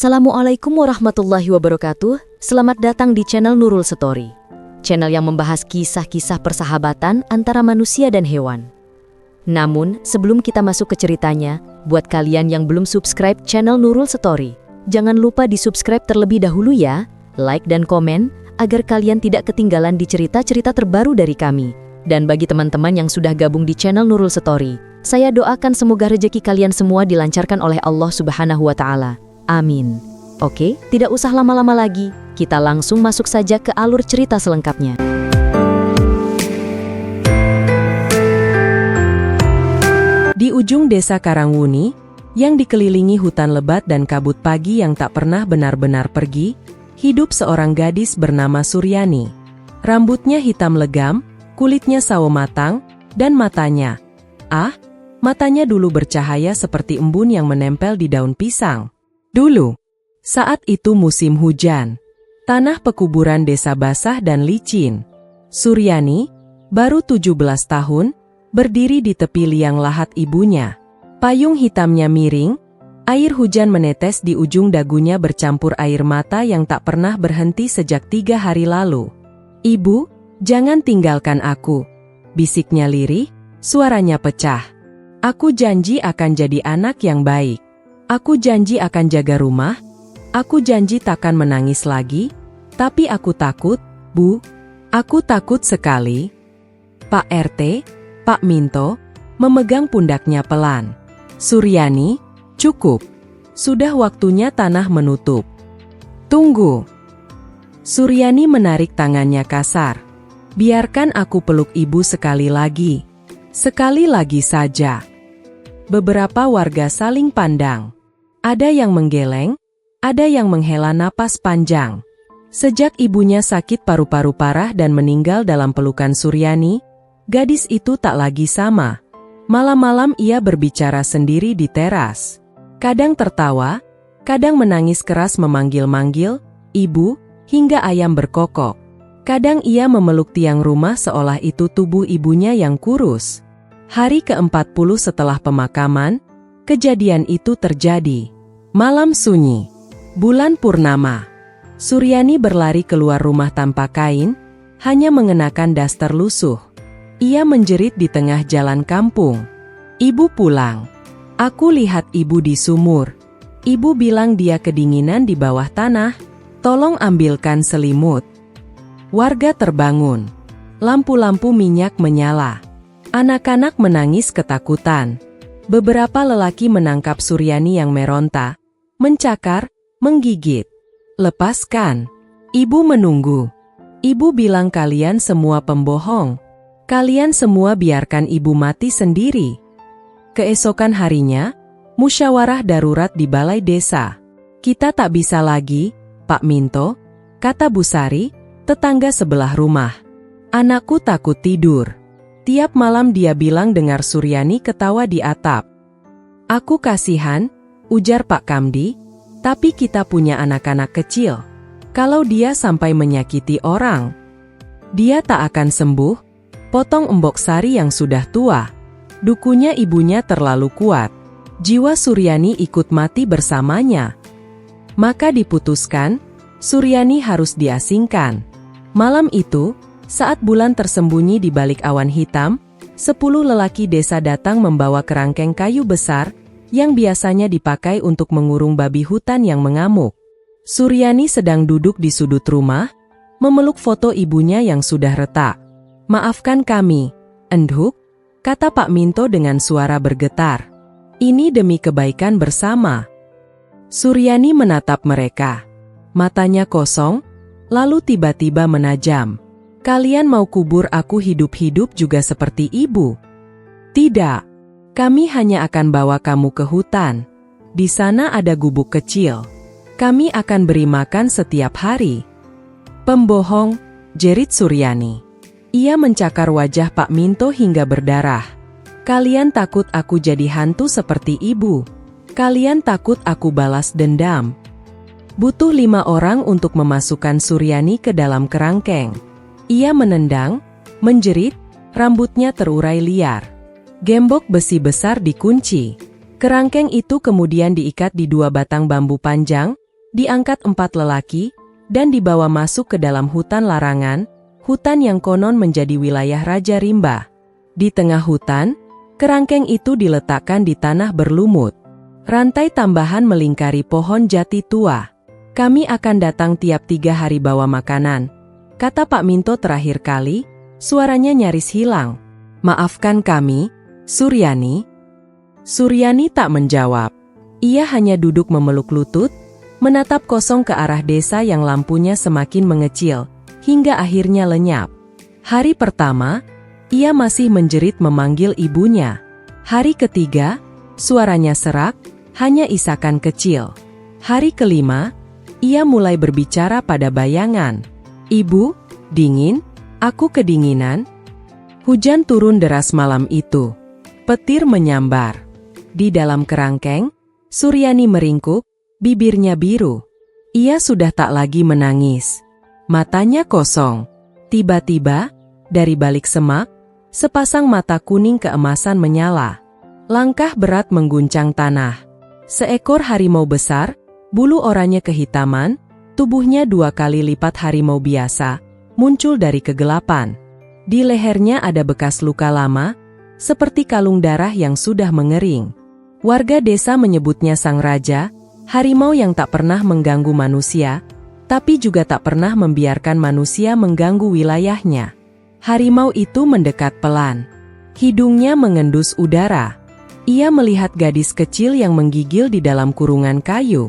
Assalamualaikum warahmatullahi wabarakatuh. Selamat datang di channel Nurul Story, channel yang membahas kisah-kisah persahabatan antara manusia dan hewan. Namun, sebelum kita masuk ke ceritanya, buat kalian yang belum subscribe channel Nurul Story, jangan lupa di-subscribe terlebih dahulu ya, like dan komen, agar kalian tidak ketinggalan di cerita-cerita terbaru dari kami. Dan bagi teman-teman yang sudah gabung di channel Nurul Story, saya doakan semoga rezeki kalian semua dilancarkan oleh Allah Subhanahu wa Ta'ala. Amin. Oke, tidak usah lama-lama lagi, kita langsung masuk saja ke alur cerita selengkapnya. Di ujung desa Karangwuni, yang dikelilingi hutan lebat dan kabut pagi yang tak pernah benar-benar pergi, hidup seorang gadis bernama Suryani. Rambutnya hitam legam, kulitnya sawo matang, dan matanya dulu bercahaya seperti embun yang menempel di daun pisang. Dulu, saat itu musim hujan, tanah pekuburan desa basah dan licin. Suryani, baru 17 tahun, berdiri di tepi liang lahat ibunya. Payung hitamnya miring, air hujan menetes di ujung dagunya bercampur air mata yang tak pernah berhenti sejak 3 hari lalu. "Ibu, jangan tinggalkan aku," bisiknya lirih, suaranya pecah. "Aku janji akan jadi anak yang baik. Aku janji akan jaga rumah. Aku janji takkan menangis lagi. Tapi aku takut, Bu. Aku takut sekali." Pak RT, Pak Minto, memegang pundaknya pelan. "Suryani, cukup. Sudah waktunya tanah menutup." "Tunggu." Suryani menarik tangannya kasar. "Biarkan aku peluk ibu sekali lagi. Sekali lagi saja." Beberapa warga saling pandang. Ada yang menggeleng, ada yang menghela napas panjang. Sejak ibunya sakit paru-paru parah dan meninggal dalam pelukan Suryani, gadis itu tak lagi sama. Malam-malam ia berbicara sendiri di teras. Kadang tertawa, kadang menangis keras memanggil-manggil, "Ibu," hingga ayam berkokok. Kadang ia memeluk tiang rumah seolah itu tubuh ibunya yang kurus. Hari ke-40 setelah pemakaman, kejadian itu terjadi. Malam sunyi, bulan purnama. Suryani berlari keluar rumah tanpa kain, hanya mengenakan daster lusuh. Ia menjerit di tengah jalan kampung. "Ibu pulang. Aku lihat ibu di sumur. Ibu bilang dia kedinginan di bawah tanah. Tolong ambilkan selimut." Warga terbangun. Lampu-lampu minyak menyala. Anak-anak menangis ketakutan. Beberapa lelaki menangkap Suryani yang meronta, mencakar, menggigit. "Lepaskan. Ibu menunggu. Ibu bilang kalian semua pembohong. Kalian semua biarkan ibu mati sendiri." Keesokan harinya, musyawarah darurat di balai desa. "Kita tak bisa lagi, Pak Minto," kata Bu Sari, tetangga sebelah rumah. "Anakku takut tidur." Tiap malam dia bilang dengar Suryani ketawa di atap. "Aku kasihan," ujar Pak Kamdi, "tapi kita punya anak-anak kecil. Kalau dia sampai menyakiti orang, dia tak akan sembuh," potong Embok Sari yang sudah tua. Dukunya ibunya terlalu kuat. Jiwa Suryani ikut mati bersamanya. Maka diputuskan, Suryani harus diasingkan. Malam itu, saat bulan tersembunyi di balik awan hitam, 10 lelaki desa datang membawa kerangkeng kayu besar, yang biasanya dipakai untuk mengurung babi hutan yang mengamuk. Suryani sedang duduk di sudut rumah, memeluk foto ibunya yang sudah retak. "Maafkan kami, Endhuk," kata Pak Minto dengan suara bergetar. "Ini demi kebaikan bersama." Suryani menatap mereka. Matanya kosong, lalu tiba-tiba menajam. "Kalian mau kubur aku hidup-hidup juga seperti ibu?" "Tidak. Kami hanya akan bawa kamu ke hutan. Di sana ada gubuk kecil. Kami akan beri makan setiap hari." "Pembohong," jerit Suryani. Ia mencakar wajah Pak Minto hingga berdarah. "Kalian takut aku jadi hantu seperti ibu. Kalian takut aku balas dendam." Butuh 5 orang untuk memasukkan Suryani ke dalam kerangkeng. Ia menendang, menjerit, rambutnya terurai liar. Gembok besi besar dikunci. Kerangkeng itu kemudian diikat di 2 batang bambu panjang, Diangkat 4 lelaki, dan dibawa masuk ke dalam hutan larangan, hutan yang konon menjadi wilayah Raja Rimba. Di tengah hutan, kerangkeng itu diletakkan di tanah berlumut. Rantai tambahan melingkari pohon jati tua. Kami akan datang tiap 3 hari bawa makanan, kata Pak Minto terakhir kali, suaranya nyaris hilang. Maafkan kami, Suryani. Suryani tak menjawab. Ia hanya duduk memeluk lutut, menatap kosong ke arah desa yang lampunya semakin mengecil, hingga akhirnya lenyap. Hari pertama, ia masih menjerit memanggil ibunya. Hari ketiga, suaranya serak, hanya isakan kecil. Hari kelima, ia mulai berbicara pada bayangan. Ibu, dingin, aku kedinginan. Hujan turun deras malam itu. Petir menyambar. Di dalam kerangkeng, Suryani meringkuk, bibirnya biru. Ia sudah tak lagi menangis. Matanya kosong. Tiba-tiba, dari balik semak, sepasang mata kuning keemasan menyala. Langkah berat mengguncang tanah. Seekor harimau besar, bulu oranye kehitaman, tubuhnya 2 kali lipat harimau biasa, muncul dari kegelapan. Di lehernya ada bekas luka lama, seperti kalung darah yang sudah mengering. Warga desa menyebutnya Sang Raja, harimau yang tak pernah mengganggu manusia, tapi juga tak pernah membiarkan manusia mengganggu wilayahnya. Harimau itu mendekat pelan. Hidungnya mengendus udara. Ia melihat gadis kecil yang menggigil di dalam kurungan kayu.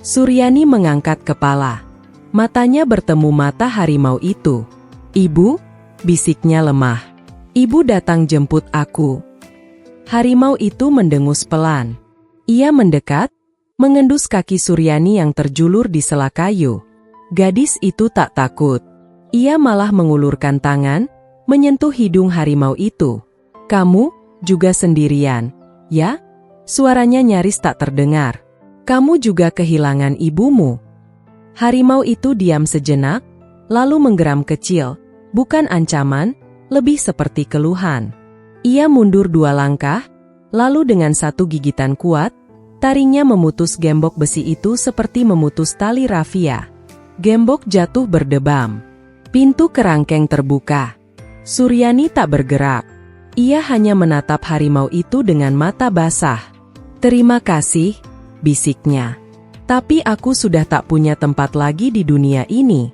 Suryani mengangkat kepala. Matanya bertemu mata harimau itu. Ibu, bisiknya lemah. Ibu datang jemput aku. Harimau itu mendengus pelan. Ia mendekat, mengendus kaki Suryani yang terjulur di sela kayu. Gadis itu tak takut. Ia malah mengulurkan tangan, menyentuh hidung harimau itu. Kamu, juga sendirian, ya? Suaranya nyaris tak terdengar. Kamu juga kehilangan ibumu. Harimau itu diam sejenak, lalu menggeram kecil, bukan ancaman, lebih seperti keluhan. Ia mundur 2 langkah, lalu dengan satu gigitan kuat, taringnya memutus gembok besi itu seperti memutus tali rafia. Gembok jatuh berdebam. Pintu kerangkeng terbuka. Suryani tak bergerak. Ia hanya menatap harimau itu dengan mata basah. Terima kasih, bisiknya. Tapi aku sudah tak punya tempat lagi di dunia ini.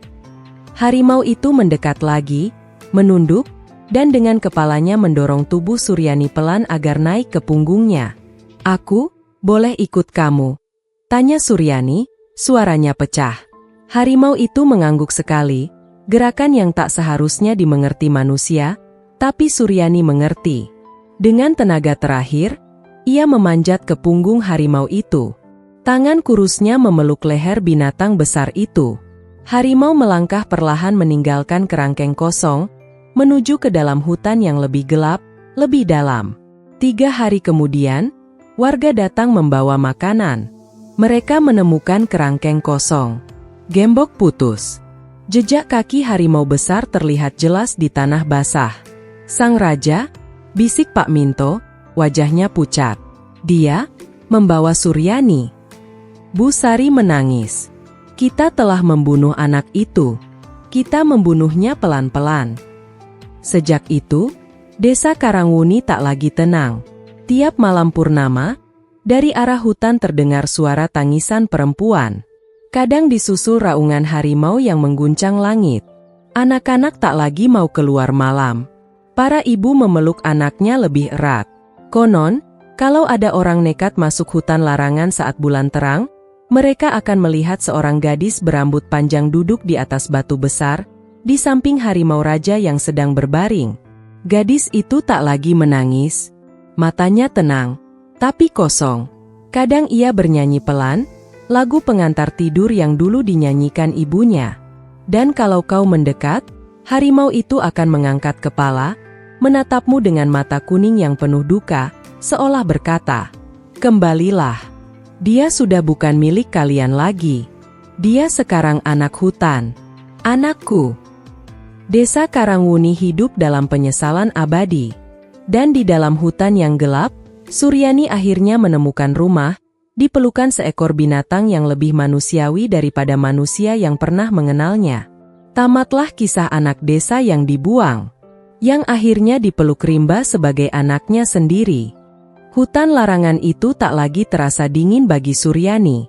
Harimau itu mendekat lagi, menunduk, dan dengan kepalanya mendorong tubuh Suryani pelan agar naik ke punggungnya. Aku, boleh ikut kamu? Tanya Suryani, suaranya pecah. Harimau itu mengangguk sekali, gerakan yang tak seharusnya dimengerti manusia, tapi Suryani mengerti. Dengan tenaga terakhir, ia memanjat ke punggung harimau itu. Tangan kurusnya memeluk leher binatang besar itu. Harimau melangkah perlahan meninggalkan kerangkeng kosong, menuju ke dalam hutan yang lebih gelap, lebih dalam. 3 hari kemudian, warga datang membawa makanan. Mereka menemukan kerangkeng kosong. Gembok putus. Jejak kaki harimau besar terlihat jelas di tanah basah. Sang Raja, bisik Pak Minto, wajahnya pucat. Dia membawa Suryani. Bu Sari menangis. Kita telah membunuh anak itu. Kita membunuhnya pelan-pelan. Sejak itu, desa Karangwuni tak lagi tenang. Tiap malam purnama, dari arah hutan terdengar suara tangisan perempuan. Kadang disusul raungan harimau yang mengguncang langit. Anak-anak tak lagi mau keluar malam. Para ibu memeluk anaknya lebih erat. Konon, kalau ada orang nekat masuk hutan larangan saat bulan terang, mereka akan melihat seorang gadis berambut panjang duduk di atas batu besar, di samping harimau raja yang sedang berbaring. Gadis itu tak lagi menangis. Matanya tenang, tapi kosong. Kadang ia bernyanyi pelan, lagu pengantar tidur yang dulu dinyanyikan ibunya. Dan kalau kau mendekat, harimau itu akan mengangkat kepala, menatapmu dengan mata kuning yang penuh duka, seolah berkata, "Kembalilah. Dia sudah bukan milik kalian lagi. Dia sekarang anak hutan. Anakku." Desa Karangwuni hidup dalam penyesalan abadi. Dan di dalam hutan yang gelap, Suryani akhirnya menemukan rumah, di pelukan seekor binatang yang lebih manusiawi daripada manusia yang pernah mengenalnya. Tamatlah kisah anak desa yang dibuang, yang akhirnya dipeluk rimba sebagai anaknya sendiri. Hutan larangan itu tak lagi terasa dingin bagi Suryani.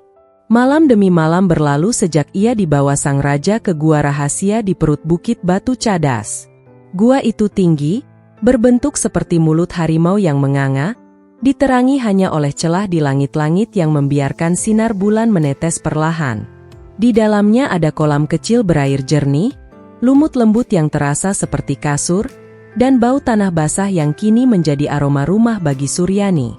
Malam demi malam berlalu sejak ia dibawa sang raja ke gua rahasia di perut bukit batu cadas. Gua itu tinggi, berbentuk seperti mulut harimau yang menganga, diterangi hanya oleh celah di langit-langit yang membiarkan sinar bulan menetes perlahan. Di dalamnya ada kolam kecil berair jernih, lumut lembut yang terasa seperti kasur, dan bau tanah basah yang kini menjadi aroma rumah bagi Suryani.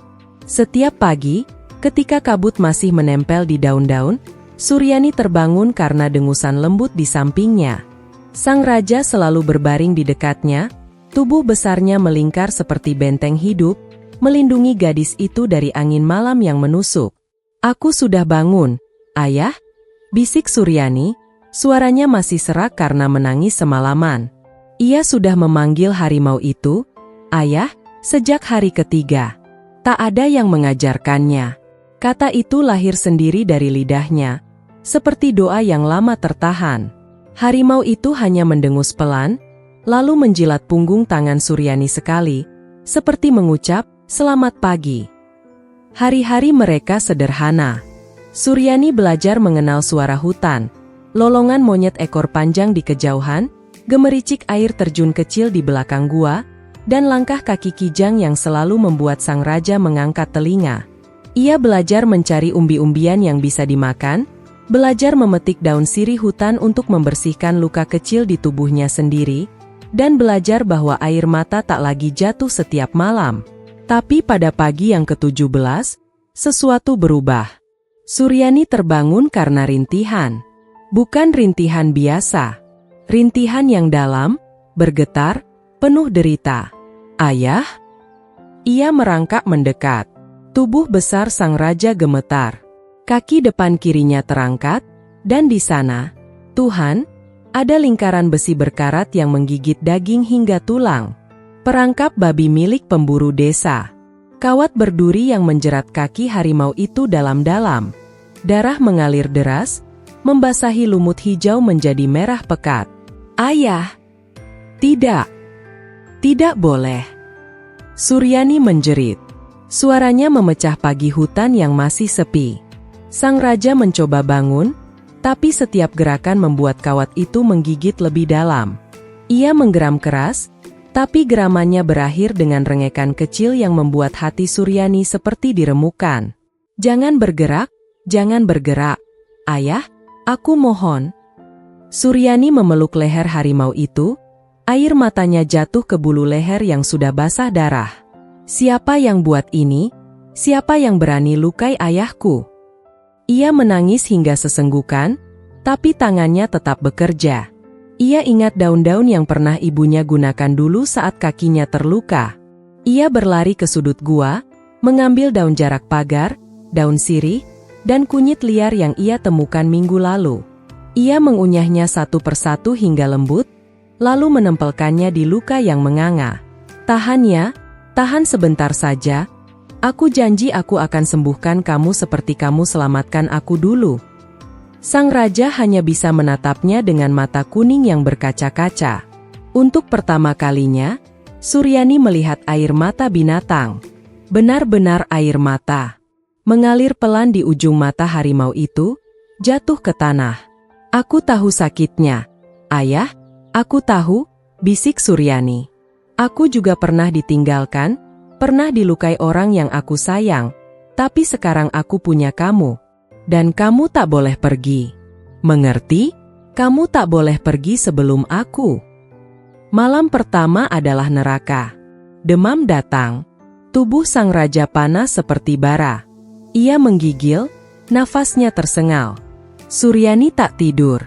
Setiap pagi, ketika kabut masih menempel di daun-daun, Suryani terbangun karena dengusan lembut di sampingnya. Sang raja selalu berbaring di dekatnya, tubuh besarnya melingkar seperti benteng hidup, melindungi gadis itu dari angin malam yang menusuk. "Aku sudah bangun, ayah," bisik Suryani, suaranya masih serak karena menangis semalaman. Ia sudah memanggil harimau itu, "Ayah," sejak hari ketiga. Tak ada yang mengajarkannya. Kata itu lahir sendiri dari lidahnya, seperti doa yang lama tertahan. Harimau itu hanya mendengus pelan, lalu menjilat punggung tangan Suryani sekali, seperti mengucap, "Selamat pagi." Hari-hari mereka sederhana. Suryani belajar mengenal suara hutan, lolongan monyet ekor panjang di kejauhan, gemericik air terjun kecil di belakang gua, dan langkah kaki kijang yang selalu membuat sang raja mengangkat telinga. Ia belajar mencari umbi-umbian yang bisa dimakan, belajar memetik daun sirih hutan untuk membersihkan luka kecil di tubuhnya sendiri, dan belajar bahwa air mata tak lagi jatuh setiap malam. Tapi pada pagi yang ke-17, sesuatu berubah. Suryani terbangun karena rintihan. Bukan rintihan biasa. Rintihan yang dalam, bergetar, penuh derita. "Ayah?" Ia merangkak mendekat. Tubuh besar sang raja gemetar. Kaki depan kirinya terangkat, dan di sana, Tuhan, ada lingkaran besi berkarat yang menggigit daging hingga tulang. Perangkap babi milik pemburu desa. Kawat berduri yang menjerat kaki harimau itu dalam-dalam. Darah mengalir deras, membasahi lumut hijau menjadi merah pekat. "Ayah! Tidak! Tidak boleh!" Suryani menjerit. Suaranya memecah pagi hutan yang masih sepi. Sang raja mencoba bangun, tapi setiap gerakan membuat kawat itu menggigit lebih dalam. Ia menggeram keras, tapi geramannya berakhir dengan rengekan kecil yang membuat hati Suryani seperti diremukan. "Jangan bergerak, jangan bergerak. Ayah, aku mohon." Suryani memeluk leher harimau itu, air matanya jatuh ke bulu leher yang sudah basah darah. "Siapa yang buat ini? Siapa yang berani lukai ayahku?" Ia menangis hingga sesenggukan, tapi tangannya tetap bekerja. Ia ingat daun-daun yang pernah ibunya gunakan dulu saat kakinya terluka. Ia berlari ke sudut gua, mengambil daun jarak pagar, daun sirih, dan kunyit liar yang ia temukan minggu lalu. Ia mengunyahnya satu persatu hingga lembut, lalu menempelkannya di luka yang menganga. "Tahan ya, tahan sebentar saja. Aku janji aku akan sembuhkan kamu seperti kamu selamatkan aku dulu." Sang raja hanya bisa menatapnya dengan mata kuning yang berkaca-kaca. Untuk pertama kalinya, Suryani melihat air mata binatang. Benar-benar air mata. Mengalir pelan di ujung mata harimau itu, jatuh ke tanah. "Aku tahu sakitnya. Ayah, aku tahu," bisik Suryani. "Aku juga pernah ditinggalkan, pernah dilukai orang yang aku sayang, tapi sekarang aku punya kamu. Dan kamu tak boleh pergi. Mengerti? Kamu tak boleh pergi sebelum aku." Malam pertama adalah neraka. Demam datang. Tubuh sang raja panas seperti bara. Ia menggigil, nafasnya tersengal. Suryani tak tidur.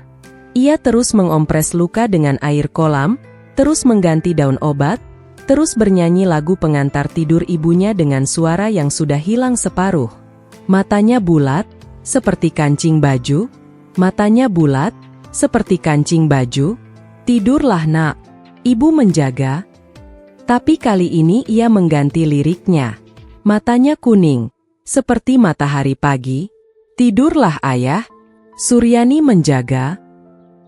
Ia terus mengompres luka dengan air kolam, terus mengganti daun obat, terus bernyanyi lagu pengantar tidur ibunya dengan suara yang sudah hilang separuh. Matanya bulat, seperti kancing baju, matanya bulat, seperti kancing baju. "Tidurlah nak, ibu menjaga." Tapi kali ini ia mengganti liriknya. Matanya kuning, seperti matahari pagi. Tidurlah ayah. Suryani menjaga.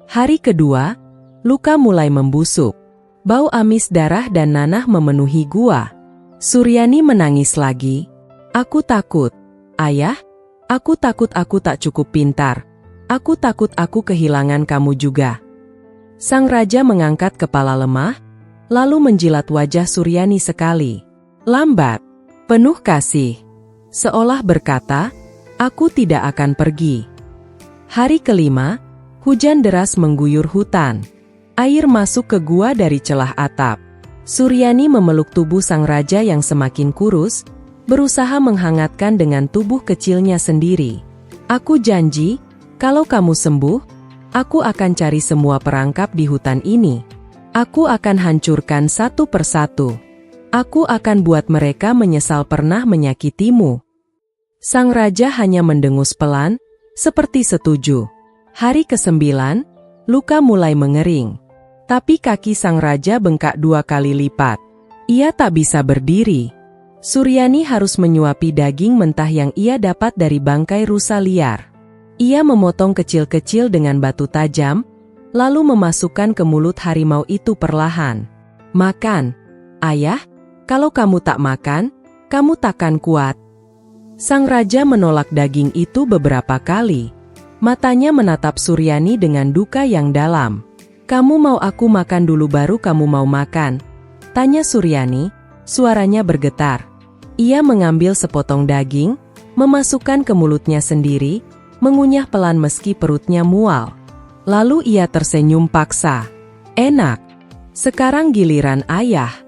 Hari kedua, luka mulai membusuk. Bau amis darah dan nanah memenuhi gua. Suryani menangis lagi. Aku takut, ayah. Aku takut aku tak cukup pintar. Aku takut aku kehilangan kamu juga. Sang raja mengangkat kepala lemah, lalu menjilat wajah Suryani sekali. Lambat, penuh kasih. Seolah berkata, aku tidak akan pergi. Hari kelima, hujan deras mengguyur hutan. Air masuk ke gua dari celah atap. Suryani memeluk tubuh sang raja yang semakin kurus, berusaha menghangatkan dengan tubuh kecilnya sendiri. Aku janji, kalau kamu sembuh, aku akan cari semua perangkap di hutan ini. Aku akan hancurkan satu persatu. Aku akan buat mereka menyesal pernah menyakitimu. Sang raja hanya mendengus pelan, seperti setuju. Hari ke-9, luka mulai mengering. Tapi kaki sang raja bengkak 2 kali lipat. Ia tak bisa berdiri. Suryani harus menyuapi daging mentah yang ia dapat dari bangkai rusa liar. Ia memotong kecil-kecil dengan batu tajam, lalu memasukkan ke mulut harimau itu perlahan. Makan, ayah. Kalau kamu tak makan, kamu takkan kuat. Sang raja menolak daging itu beberapa kali. Matanya menatap Suryani dengan duka yang dalam. Kamu mau aku makan dulu baru kamu mau makan? Tanya Suryani, suaranya bergetar. Ia mengambil sepotong daging, memasukkan ke mulutnya sendiri, mengunyah pelan meski perutnya mual. Lalu ia tersenyum paksa. Enak. Sekarang giliran ayah.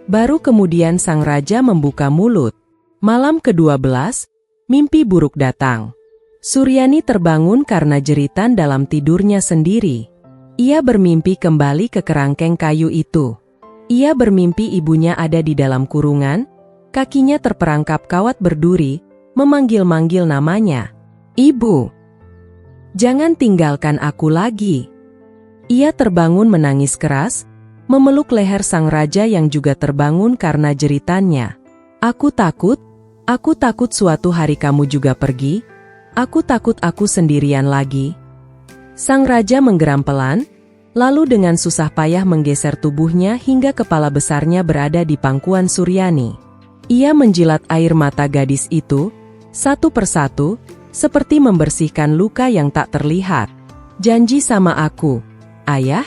Baru kemudian sang raja membuka mulut. Malam ke-12, mimpi buruk datang. Suryani terbangun karena jeritan dalam tidurnya sendiri. Ia bermimpi kembali ke kerangkeng kayu itu. Ia bermimpi ibunya ada di dalam kurungan, kakinya terperangkap kawat berduri, memanggil-manggil namanya. Ibu, jangan tinggalkan aku lagi. Ia terbangun menangis keras, memeluk leher sang raja yang juga terbangun karena jeritannya. Aku takut suatu hari kamu juga pergi. Aku takut aku sendirian lagi. Sang raja menggeram pelan, lalu dengan susah payah menggeser tubuhnya hingga kepala besarnya berada di pangkuan Suryani. Ia menjilat air mata gadis itu, satu persatu, seperti membersihkan luka yang tak terlihat. Janji sama aku, ayah,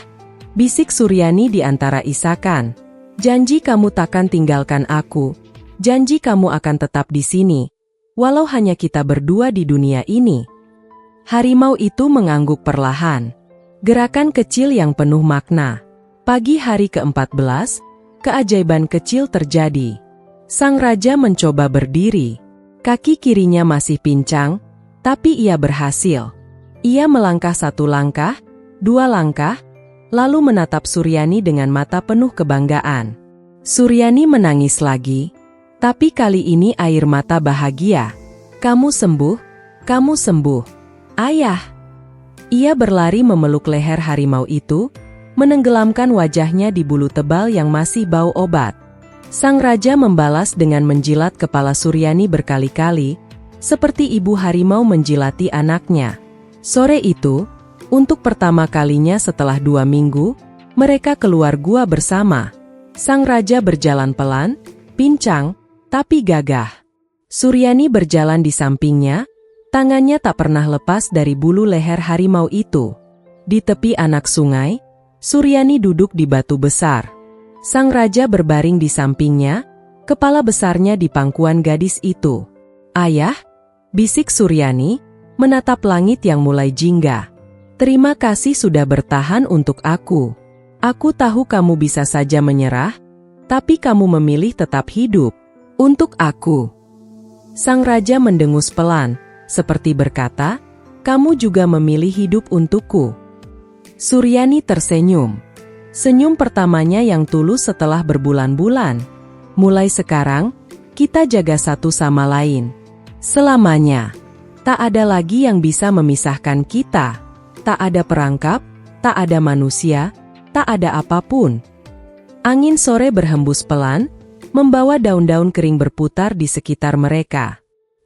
bisik Suryani di antara isakan. Janji kamu takkan tinggalkan aku. Janji kamu akan tetap di sini, walau hanya kita berdua di dunia ini. Harimau itu mengangguk perlahan. Gerakan kecil yang penuh makna. Pagi hari ke-14, keajaiban kecil terjadi. Sang raja mencoba berdiri. Kaki kirinya masih pincang, tapi ia berhasil. Ia melangkah 1 langkah, 2 langkah, lalu menatap Suryani dengan mata penuh kebanggaan. Suryani menangis lagi, tapi kali ini air mata bahagia. Kamu sembuh, kamu sembuh. Ayah. Ia berlari memeluk leher harimau itu, menenggelamkan wajahnya di bulu tebal yang masih bau obat. Sang raja membalas dengan menjilat kepala Suryani berkali-kali, seperti ibu harimau menjilati anaknya. Sore itu, untuk pertama kalinya setelah 2 minggu, mereka keluar gua bersama. Sang raja berjalan pelan, pincang, tapi gagah. Suryani berjalan di sampingnya, tangannya tak pernah lepas dari bulu leher harimau itu. Di tepi anak sungai, Suryani duduk di batu besar. Sang raja berbaring di sampingnya, kepala besarnya di pangkuan gadis itu. Ayah, bisik Suryani, menatap langit yang mulai jingga. Terima kasih sudah bertahan untuk aku. Aku tahu kamu bisa saja menyerah, tapi kamu memilih tetap hidup. Untuk aku. Sang raja mendengus pelan, seperti berkata, kamu juga memilih hidup untukku. Suryani tersenyum. Senyum pertamanya yang tulus setelah berbulan-bulan. Mulai sekarang, kita jaga satu sama lain. Selamanya. Tak ada lagi yang bisa memisahkan kita. Tak ada perangkap, tak ada manusia, tak ada apapun. Angin sore berhembus pelan, membawa daun-daun kering berputar di sekitar mereka.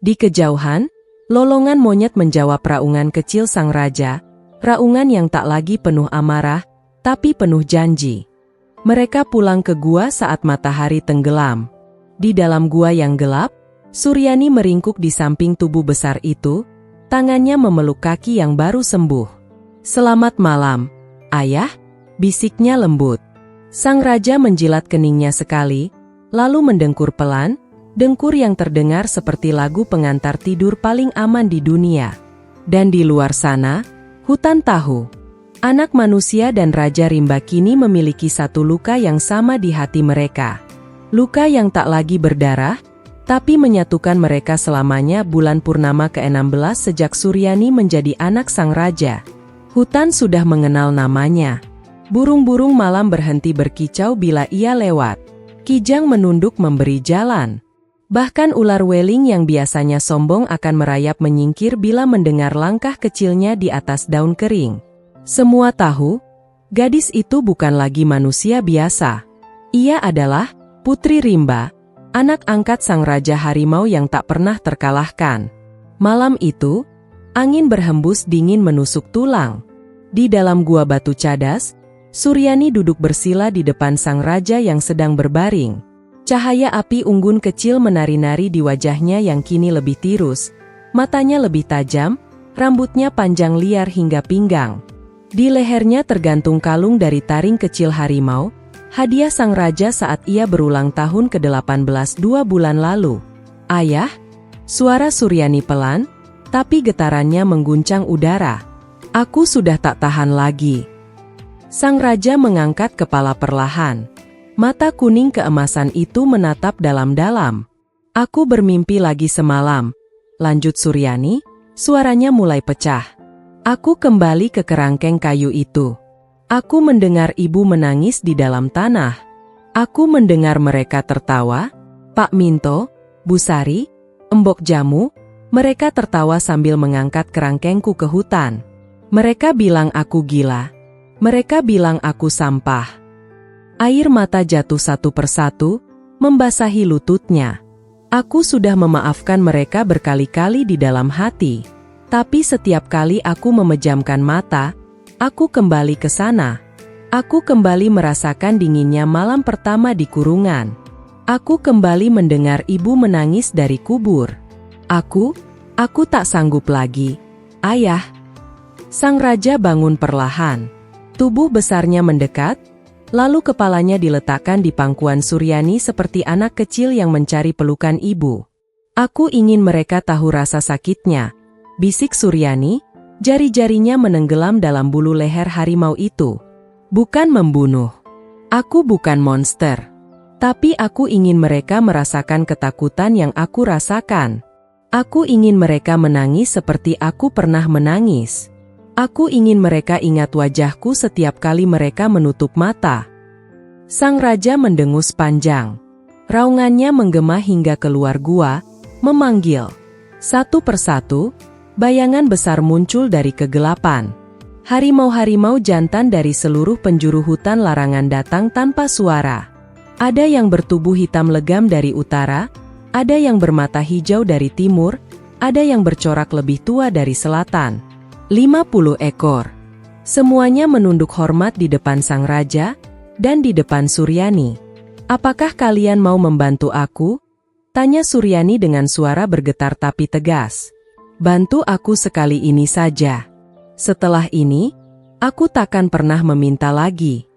Di kejauhan, lolongan monyet menjawab raungan kecil sang raja, raungan yang tak lagi penuh amarah, tapi penuh janji. Mereka pulang ke gua saat matahari tenggelam. Di dalam gua yang gelap, Suryani meringkuk di samping tubuh besar itu, tangannya memeluk kaki yang baru sembuh. "Selamat malam, ayah," bisiknya lembut. Sang raja menjilat keningnya sekali, lalu mendengkur pelan, dengkur yang terdengar seperti lagu pengantar tidur paling aman di dunia. Dan di luar sana, hutan tahu. Anak manusia dan Raja Rimba kini memiliki satu luka yang sama di hati mereka. Luka yang tak lagi berdarah, tapi menyatukan mereka selamanya. Bulan purnama ke-16 sejak Suryani menjadi anak sang raja. Hutan sudah mengenal namanya. Burung-burung malam berhenti berkicau bila ia lewat. Kijang menunduk memberi jalan. Bahkan ular weling yang biasanya sombong akan merayap menyingkir bila mendengar langkah kecilnya di atas daun kering. Semua tahu, gadis itu bukan lagi manusia biasa. Ia adalah Putri Rimba, anak angkat sang Raja Harimau yang tak pernah terkalahkan. Malam itu, angin berhembus dingin menusuk tulang. Di dalam gua batu cadas, Suryani duduk bersila di depan sang raja yang sedang berbaring. Cahaya api unggun kecil menari-nari di wajahnya yang kini lebih tirus, matanya lebih tajam, rambutnya panjang liar hingga pinggang. Di lehernya tergantung kalung dari taring kecil harimau, hadiah sang raja saat ia berulang tahun ke-18 2 bulan lalu. "Ayah," suara Suryani pelan, tapi getarannya mengguncang udara. "Aku sudah tak tahan lagi." Sang raja mengangkat kepala perlahan. Mata kuning keemasan itu menatap dalam-dalam. "Aku bermimpi lagi semalam," lanjut Suryani, suaranya mulai pecah. "Aku kembali ke kerangkeng kayu itu. Aku mendengar ibu menangis di dalam tanah. Aku mendengar mereka tertawa, Pak Minto, Bu Sari, Embok Jamu, mereka tertawa sambil mengangkat kerangkengku ke hutan. Mereka bilang aku gila. Mereka bilang aku sampah." Air mata jatuh satu persatu, membasahi lututnya. "Aku sudah memaafkan mereka berkali-kali di dalam hati. Tapi setiap kali aku memejamkan mata, aku kembali ke sana. Aku kembali merasakan dinginnya malam pertama di kurungan. Aku kembali mendengar ibu menangis dari kubur. Aku tak sanggup lagi. Ayah." Sang raja bangun perlahan. Tubuh besarnya mendekat, lalu kepalanya diletakkan di pangkuan Suryani seperti anak kecil yang mencari pelukan ibu. "Aku ingin mereka tahu rasa sakitnya," bisik Suryani, jari-jarinya menenggelam dalam bulu leher harimau itu. "Bukan membunuh. Aku bukan monster. Tapi aku ingin mereka merasakan ketakutan yang aku rasakan. Aku ingin mereka menangis seperti aku pernah menangis. Aku ingin mereka ingat wajahku setiap kali mereka menutup mata." Sang raja mendengus panjang. Raungannya menggema hingga keluar gua, memanggil. Satu persatu, bayangan besar muncul dari kegelapan. Harimau-harimau jantan dari seluruh penjuru hutan larangan datang tanpa suara. Ada yang bertubuh hitam legam dari utara, ada yang bermata hijau dari timur, ada yang bercorak lebih tua dari selatan. 50 ekor. Semuanya menunduk hormat di depan sang raja, dan di depan Suryani. "Apakah kalian mau membantu aku?" tanya Suryani dengan suara bergetar tapi tegas. "Bantu aku sekali ini saja. Setelah ini, aku takkan pernah meminta lagi."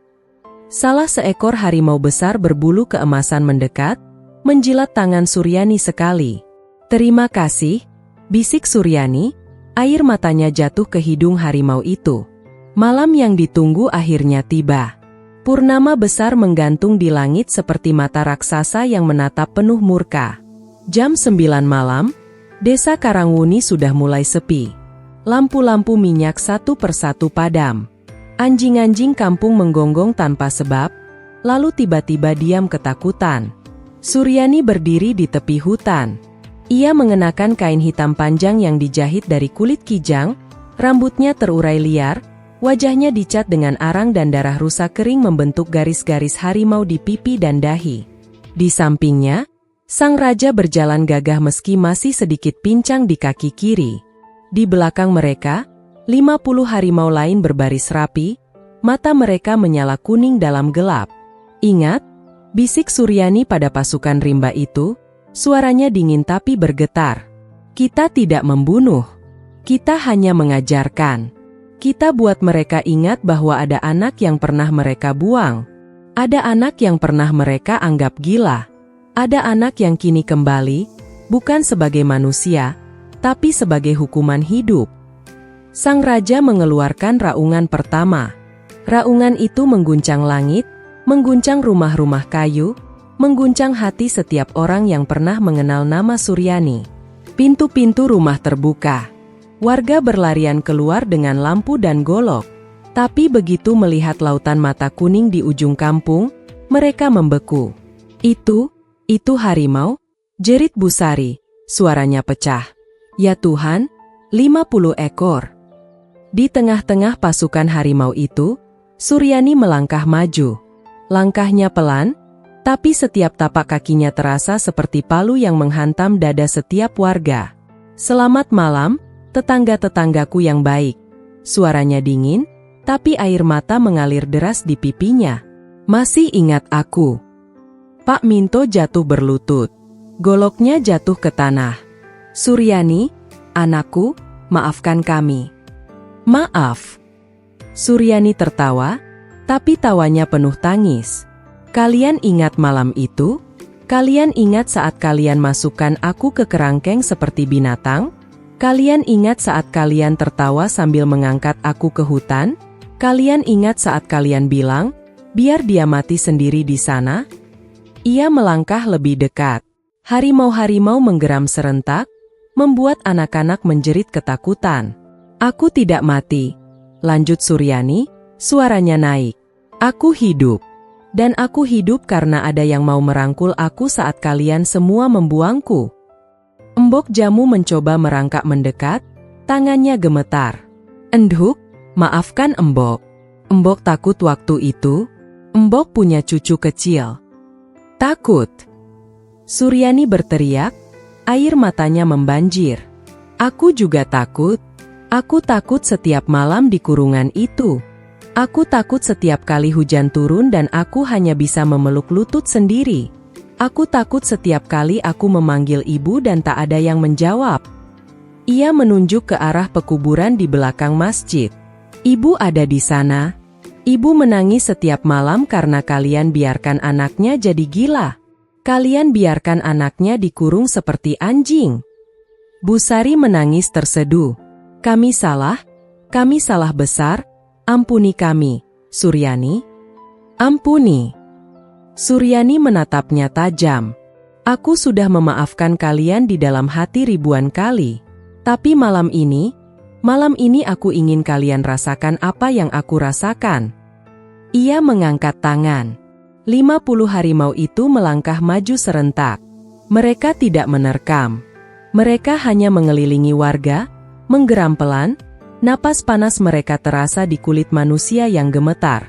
Salah seekor harimau besar berbulu keemasan mendekat, menjilat tangan Suryani sekali. "Terima kasih," bisik Suryani. Air matanya jatuh ke hidung harimau itu. Malam yang ditunggu akhirnya tiba. Purnama besar menggantung di langit seperti mata raksasa yang menatap penuh murka. Jam 9 malam, desa Karangwuni sudah mulai sepi. Lampu-lampu minyak satu persatu padam. Anjing-anjing kampung menggonggong tanpa sebab, lalu tiba-tiba diam ketakutan. Suryani berdiri di tepi hutan. Ia mengenakan kain hitam panjang yang dijahit dari kulit kijang, rambutnya terurai liar, wajahnya dicat dengan arang dan darah rusa kering membentuk garis-garis harimau di pipi dan dahi. Di sampingnya, Sang raja berjalan gagah meski masih sedikit pincang di kaki kiri. Di belakang mereka, 50 harimau lain berbaris rapi, mata mereka menyala kuning dalam gelap. "Ingat," bisik Suryani pada pasukan rimba itu, suaranya dingin tapi bergetar. "Kita tidak membunuh. Kita hanya mengajarkan. Kita buat mereka ingat bahwa ada anak yang pernah mereka buang. Ada anak yang pernah mereka anggap gila. Ada anak yang kini kembali, bukan sebagai manusia, tapi sebagai hukuman hidup." Sang raja mengeluarkan raungan pertama. Raungan itu mengguncang langit, mengguncang rumah-rumah kayu, mengguncang hati setiap orang yang pernah mengenal nama Suryani. Pintu-pintu rumah terbuka. Warga berlarian keluar dengan lampu dan golok. Tapi begitu melihat lautan mata kuning di ujung kampung, mereka membeku. Itu harimau?" jerit Busari, suaranya pecah. "Ya Tuhan, 50 ekor. Di tengah-tengah pasukan harimau itu, Suryani melangkah maju. Langkahnya pelan, tapi setiap tapak kakinya terasa seperti palu yang menghantam dada setiap warga. "Selamat malam, tetangga-tetanggaku yang baik." Suaranya dingin, tapi air mata mengalir deras di pipinya. "Masih ingat aku?" Pak Minto jatuh berlutut. Goloknya jatuh ke tanah. "Suryani, anakku, maafkan kami." "Maaf." Suryani tertawa, tapi tawanya penuh tangis. "Kalian ingat malam itu? Kalian ingat saat kalian masukkan aku ke kerangkeng seperti binatang? Kalian ingat saat kalian tertawa sambil mengangkat aku ke hutan? Kalian ingat saat kalian bilang, 'Biar dia mati sendiri di sana'?" Ia melangkah lebih dekat. Harimau-harimau menggeram serentak, membuat anak-anak menjerit ketakutan. "Aku tidak mati," lanjut Suryani, suaranya naik. "Aku hidup. Dan aku hidup karena ada yang mau merangkul aku saat kalian semua membuangku." Embok Jamu mencoba merangkak mendekat, tangannya gemetar. "Endhuk, maafkan Embok. Embok takut waktu itu. Embok punya cucu kecil." "Takut?" Suryani berteriak, air matanya membanjir. "Aku juga takut. Aku takut setiap malam di kurungan itu. Aku takut setiap kali hujan turun dan aku hanya bisa memeluk lutut sendiri. Aku takut setiap kali aku memanggil ibu dan tak ada yang menjawab." Ia menunjuk ke arah pekuburan di belakang masjid. "Ibu ada di sana. Ibu menangis setiap malam karena kalian biarkan anaknya jadi gila. Kalian biarkan anaknya dikurung seperti anjing." Busari menangis terseduh. Kami salah besar, ampuni kami, Suryani. Ampuni." Suryani menatapnya tajam. "Aku sudah memaafkan kalian di dalam hati ribuan kali. Tapi malam ini aku ingin kalian rasakan apa yang aku rasakan." Ia mengangkat tangan. 50 harimau itu melangkah maju serentak. Mereka tidak menerkam. Mereka hanya mengelilingi warga, menggeram pelan, napas panas mereka terasa di kulit manusia yang gemetar.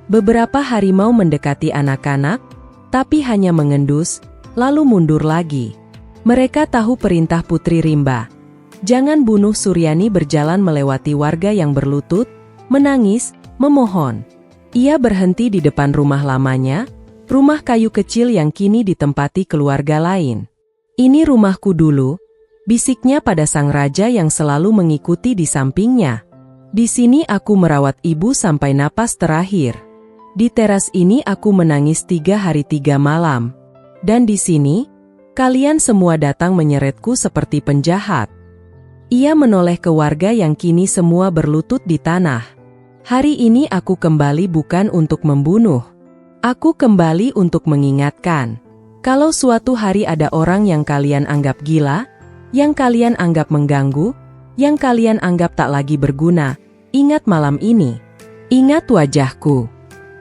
Beberapa harimau mendekati anak-anak, tapi hanya mengendus, lalu mundur lagi. Mereka tahu perintah Putri Rimba. "Jangan bunuh." Suryani berjalan melewati warga yang berlutut, menangis, memohon. Ia berhenti di depan rumah lamanya, rumah kayu kecil yang kini ditempati keluarga lain. "Ini rumahku dulu," bisiknya pada sang raja yang selalu mengikuti di sampingnya. "Di sini aku merawat ibu sampai napas terakhir. Di teras ini aku menangis 3 hari 3 malam. Dan di sini, kalian semua datang menyeretku seperti penjahat." Ia menoleh ke warga yang kini semua berlutut di tanah. "Hari ini aku kembali bukan untuk membunuh. Aku kembali untuk mengingatkan. Kalau suatu hari ada orang yang kalian anggap gila, yang kalian anggap mengganggu, yang kalian anggap tak lagi berguna, ingat malam ini. Ingat wajahku.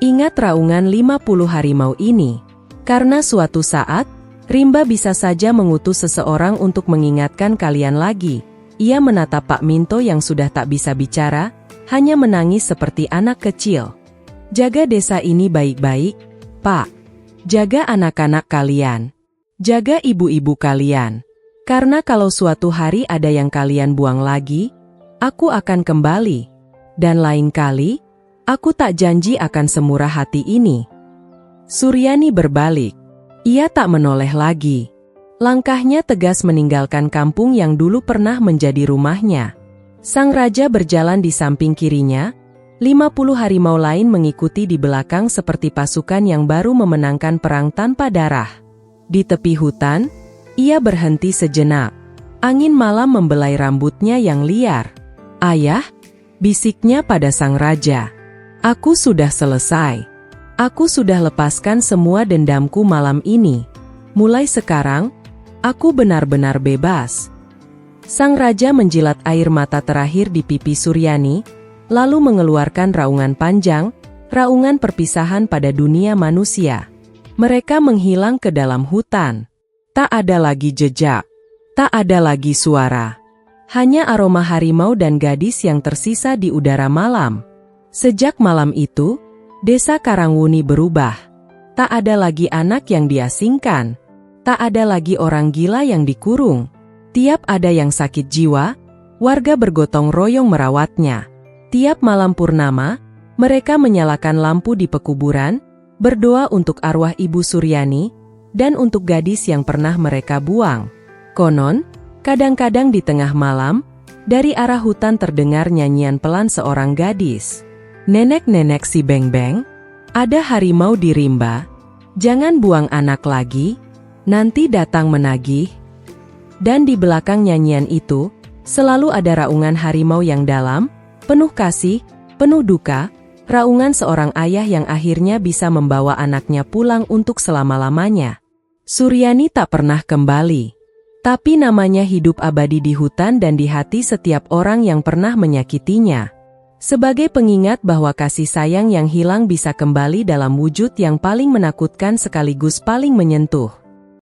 Ingat raungan 50 harimau ini. Karena suatu saat, Rimba bisa saja mengutus seseorang untuk mengingatkan kalian lagi." Ia menatap Pak Minto yang sudah tak bisa bicara, hanya menangis seperti anak kecil. "Jaga desa ini baik-baik, Pak. Jaga anak-anak kalian. Jaga ibu-ibu kalian. Karena kalau suatu hari ada yang kalian buang lagi, aku akan kembali. Dan lain kali, aku tak janji akan semurah hati ini." Suryani berbalik. Ia tak menoleh lagi. Langkahnya tegas meninggalkan kampung yang dulu pernah menjadi rumahnya. Sang raja berjalan di samping kirinya, 50 harimau lain mengikuti di belakang seperti pasukan yang baru memenangkan perang tanpa darah. Di tepi hutan, ia berhenti sejenak. Angin malam membelai rambutnya yang liar. "Ayah," bisiknya pada sang raja. "Aku sudah selesai. Aku sudah lepaskan semua dendamku malam ini. Mulai sekarang, aku benar-benar bebas." Sang raja menjilat air mata terakhir di pipi Suryani, lalu mengeluarkan raungan panjang, raungan perpisahan pada dunia manusia. Mereka menghilang ke dalam hutan. Tak ada lagi jejak. Tak ada lagi suara. Hanya aroma harimau dan gadis yang tersisa di udara malam. Sejak malam itu, Desa Karangwuni berubah. Tak ada lagi anak yang diasingkan. Tak ada lagi orang gila yang dikurung. Tiap ada yang sakit jiwa, warga bergotong royong merawatnya. Tiap malam purnama, mereka menyalakan lampu di pekuburan, berdoa untuk arwah Ibu Suryani, dan untuk gadis yang pernah mereka buang. Konon, kadang-kadang di tengah malam, dari arah hutan terdengar nyanyian pelan seorang gadis. "Nenek-nenek si Beng-Beng, ada harimau di rimba. Jangan buang anak lagi, nanti datang menagih." Dan di belakang nyanyian itu, selalu ada raungan harimau yang dalam, penuh kasih, penuh duka, raungan seorang ayah yang akhirnya bisa membawa anaknya pulang untuk selama-lamanya. Suryani tak pernah kembali. Tapi namanya hidup abadi di hutan dan di hati setiap orang yang pernah menyakitinya. Sebagai pengingat bahwa kasih sayang yang hilang bisa kembali dalam wujud yang paling menakutkan sekaligus paling menyentuh.